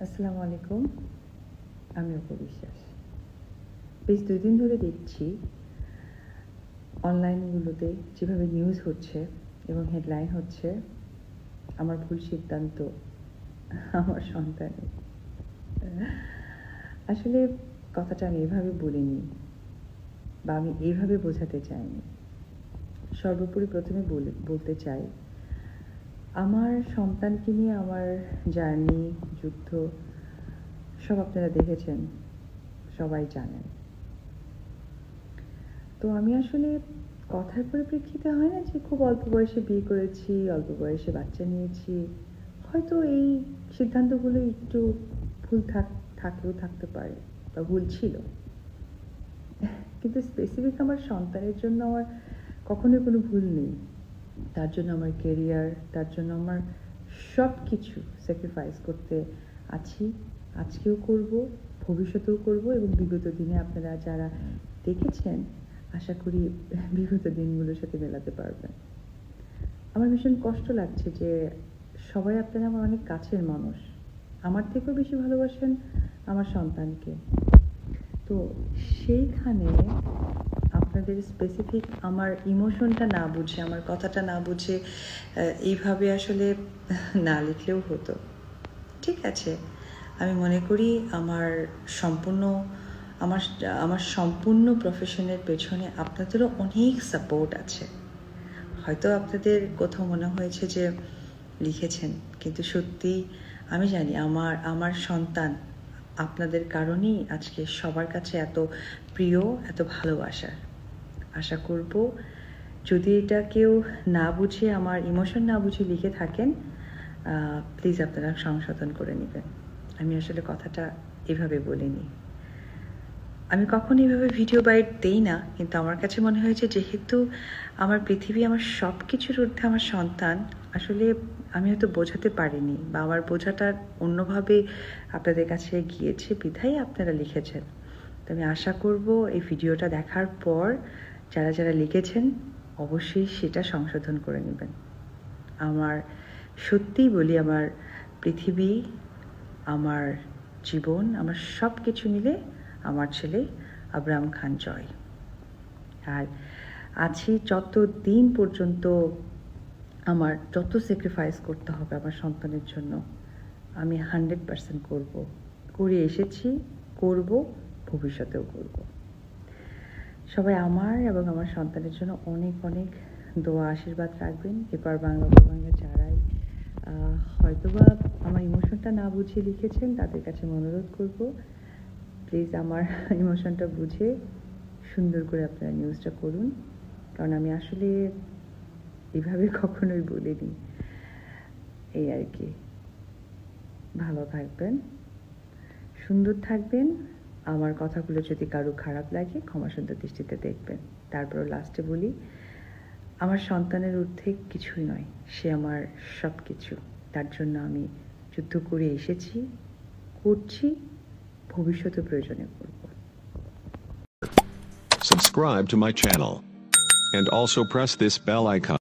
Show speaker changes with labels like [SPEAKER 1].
[SPEAKER 1] আসসালামু আলাইকুম, আমি অপু বিশ্বাস। বেশ 2 দিন ধরে দেখছি অনলাইনগুলোতে যেভাবে নিউজ হচ্ছে এবং হেডলাইন হচ্ছে আমার ভুল সিদ্ধান্ত আমার সন্তানের। আসলে কথাটা আমি এভাবে বলিনি বা আমি এইভাবে বোঝাতে চাইনি। সর্বোপরি প্রথমে বলতে চাই, আমার সন্তানকে নিয়ে আমার জার্নি, যুদ্ধ সব আপনারা দেখেছেন, সবাই জানেন। তো আমি আসলে কথার পরিপ্রেক্ষিতে হয় না যে খুব অল্প বয়সে বিয়ে করেছি, অল্প বয়সে বাচ্চা নিয়েছি, হয়তো এই সিদ্ধান্তগুলো একটু ভুল থাকলেও থাকতে পারে বা ভুল ছিল, কিন্তু স্পেসিফিক আমার সন্তানের জন্য আমার কখনোই কোনো ভুল নেই। তার জন্য আমার কেরিয়ার, তার জন্য আমার সব কিছু স্যাক্রিফাইস করতে আছি, আজকেও করব, ভবিষ্যতেও করব এবং বিগত দিনে আপনারা যারা দেখেছেন আশা করি বিগত দিনগুলোর সাথে মেলাতে পারবেন। আমার ভীষণ কষ্ট লাগছে যে সবাই আপনারা আমার অনেক কাছের মানুষ, আমার থেকেও বেশি ভালোবাসেন আমার সন্তানকে। তো সেইখানে আপনাদের স্পেসিফিক আমার ইমোশনটা না বুঝে, আমার কথাটা না বুঝে এইভাবে আসলে না লিখলেও হতো। ঠিক আছে, আমি মনে করি আমার সম্পূর্ণ প্রফেশনের পেছনে আপনাদেরও অনেক সাপোর্ট আছে। হয়তো আপনাদের কোথাও মনে হয়েছে যে লিখেছেন, কিন্তু সত্যি আমি জানি আমার সন্তান আপনাদের কারণেই আজকে সবার কাছে এত প্রিয়, এত ভালোবাসার। আশা করব যদি এটা কেউ না বুঝে, আমার ইমোশন না বুঝে লিখে থাকেন, প্লিজ আপনারা সংশোধন করে নেবেন। আমি আসলে কথাটা এভাবে বলিনি, আমি কখনো এভাবে ভিডিও বাইট দেই না, কিন্তু আমার কাছে মনে হয়েছে যেহেতু আমার পৃথিবী, আমার সব কিছুর ঊর্ধ্বে আমার সন্তান, আসলে আমি হয়তো বোঝাতে পারিনি বা আমার বোঝাটা অন্যভাবে আপনাদের কাছে গিয়েছে বিধায় আপনারা লিখেছেন। তো আমি আশা করব এই ভিডিওটা দেখার পর যারা যারা লিখেছেন অবশ্যই সেটা সংশোধন করে নেবেন। আমার সত্যিই বলি, আমার পৃথিবী, আমার জীবন, আমার সব কিছু মিলে আমার ছেলে আব্রাহাম খান জয়। আর আছি যতদিন পর্যন্ত আমার যত স্যাক্রিফাইস করতে হবে আমার সন্তানের জন্য, আমি 100% করব, করে এসেছি, করব, ভবিষ্যতেও করব। সবাই আমার এবং আমার সন্তানের জন্য অনেক অনেক দোয়া আশীর্বাদ রাখবেন। এপার বাংলা যারাই হয়তোবা আমার ইমোশনটা না বুঝে লিখেছেন তাদের কাছে অনুরোধ করব, প্লিজ আমার ইমোশনটা বুঝে সুন্দর করে আপনারা নিউজটা করুন, কারণ আমি আসলে এভাবে কখনোই বলিনি। এই আর কি। ভালো থাকবেন, সুন্দর থাকবেন। আমার কথাগুলো যদি কারো খারাপ লাগে ক্ষমা সুন্দর দৃষ্টিতে দেখবেন। তারপরও লাস্টে বলি, আমার সন্তানের ঊর্ধ্বে কিছুই নয়, সে আমার সব কিছু। তার জন্য আমি যুদ্ধ করে এসেছি, করছি, ভবিষ্যতে প্রয়োজনে করব।
[SPEAKER 2] Subscribe to my channel and also press this bell icon.